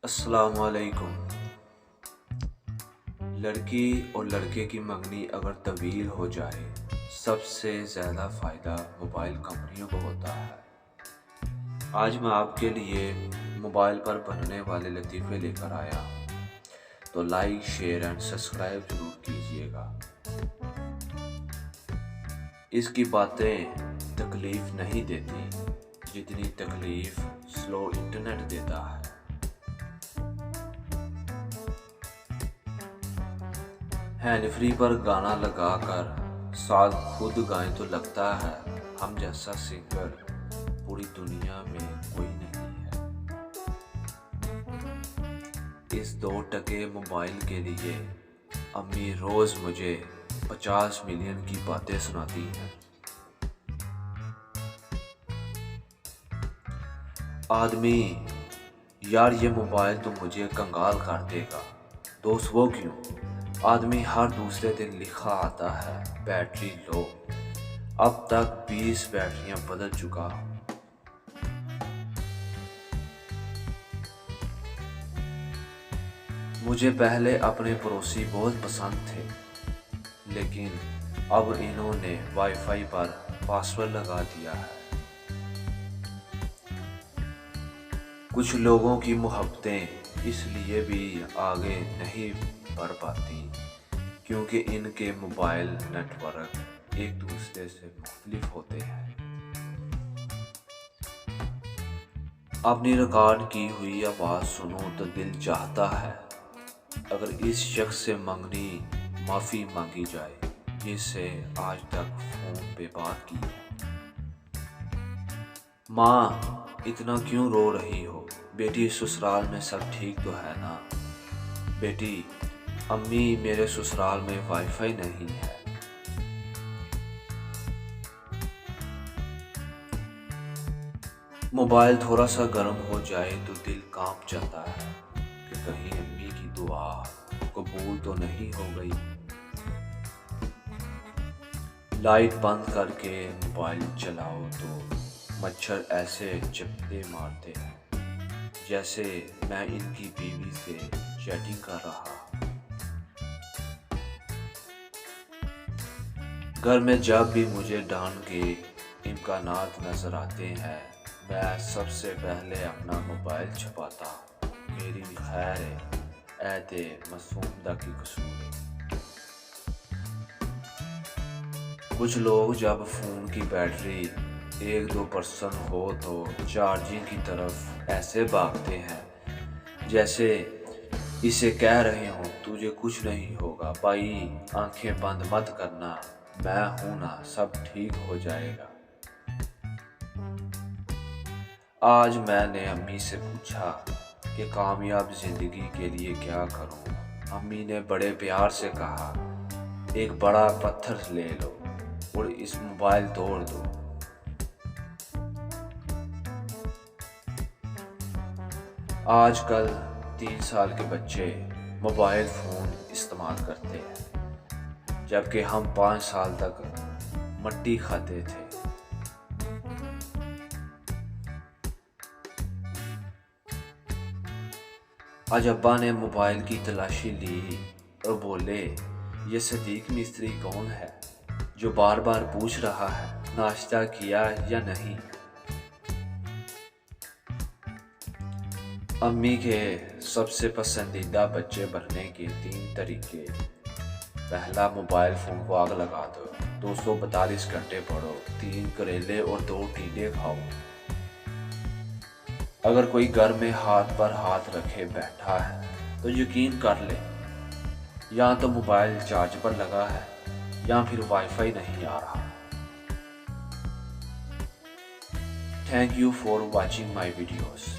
السلام علیکم۔ لڑکی اور لڑکے کی منگنی اگر طویل ہو جائے، سب سے زیادہ فائدہ موبائل کمپنیوں کو ہوتا ہے۔ آج میں آپ کے لیے موبائل پر بننے والے لطیفے لے کر آیا ہوں، تو لائک، شیئر اینڈ سبسکرائب ضرور کیجیے گا۔ اس کی باتیں تکلیف نہیں دیتی جتنی تکلیف سلو انٹرنیٹ دیتا ہے۔ ہینڈ فری پر گانا لگا کر ساتھ خود گائیں تو لگتا ہے ہم جیسا سنگر پوری دنیا میں کوئی نہیں ہے۔ اس 2 ٹکے موبائل کے لیے امی روز مجھے 50 ملین کی باتیں سناتی ہیں۔ آدمی یار یہ موبائل تو مجھے کنگال کر دے گا، دوست وہ کیوں؟ آدمی ہر دوسرے دن لکھا آتا ہے بیٹری لو، اب تک 20 بیٹریاں بدل چکا ہوں۔ مجھے پہلے اپنے پڑوسی بہت پسند تھے، لیکن اب انہوں نے وائی فائی پر پاسورڈ لگا دیا ہے۔ کچھ لوگوں کی محبتیں اس لیے بھی آگے نہیں بڑھ پاتی کیونکہ ان کے موبائل نیٹ ورک ایک دوسرے سے مختلف ہوتے ہیں۔ اپنی ریکارڈ کی ہوئی آواز سنو تو دل چاہتا ہے اگر اس شخص سے منگنی معافی مانگی جائے جس سے آج تک فون پہ بات کی ہے۔ ماں اتنا کیوں رو رہی ہو؟ بیٹی سسرال میں سب ٹھیک تو ہے نا؟ بیٹی امی میرے سسرال میں وائی فائی نہیں ہے۔ موبائل تھوڑا سا گرم ہو جائے تو دل کانپ جاتا ہے کہ کہیں امی کی دعا قبول تو نہیں ہو گئی۔ لائٹ بند کر کے موبائل چلاؤ تو مچھر ایسے چپتے مارتے ہیں جیسے میں ان کی بیوی سے چیٹنگ کر رہا ہوں۔ گھر میں جب بھی مجھے ڈانٹ کے امکانات نظر آتے ہیں، میں سب سے پہلے اپنا موبائل چھپاتا ہوں۔ میری خیر ہے اے تے معصوم دا کی قصور ہے۔ کچھ لوگ جب فون کی بیٹری 1-2% ہو تو چارجنگ کی طرف ایسے بھاگتے ہیں جیسے اسے کہہ رہے ہوں تجھے کچھ نہیں ہوگا بھائی، آنکھیں بند مت کرنا، میں ہوں نا، سب ٹھیک ہو جائے گا۔ آج میں نے امی سے پوچھا کہ کامیاب زندگی کے لیے کیا کروں؟ امی نے بڑے پیار سے کہا ایک بڑا پتھر لے لو اور اس موبائل توڑ دو۔ آج کل 3 سال کے بچے موبائل فون استعمال کرتے ہیں جبکہ ہم 5 سال تک مٹی کھاتے تھے۔ آج ابا نے موبائل کی تلاشی لی اور بولے یہ صدیق مستری کون ہے جو بار بار پوچھ رہا ہے ناشتہ کیا یا نہیں؟ امی کے سب سے پسندیدہ بچے بننے کے 3 طریقے: پہلا، موبائل فون کو آگ لگا دو، 242 گھنٹے پڑھو، 3 کریلے اور 2 ٹنڈے کھاؤ۔ اگر کوئی گھر میں ہاتھ پر ہاتھ رکھے بیٹھا ہے تو یقین کر لے یا تو موبائل چارج پر لگا ہے یا پھر وائی فائی نہیں آ رہا۔ Thank you for watching my videos.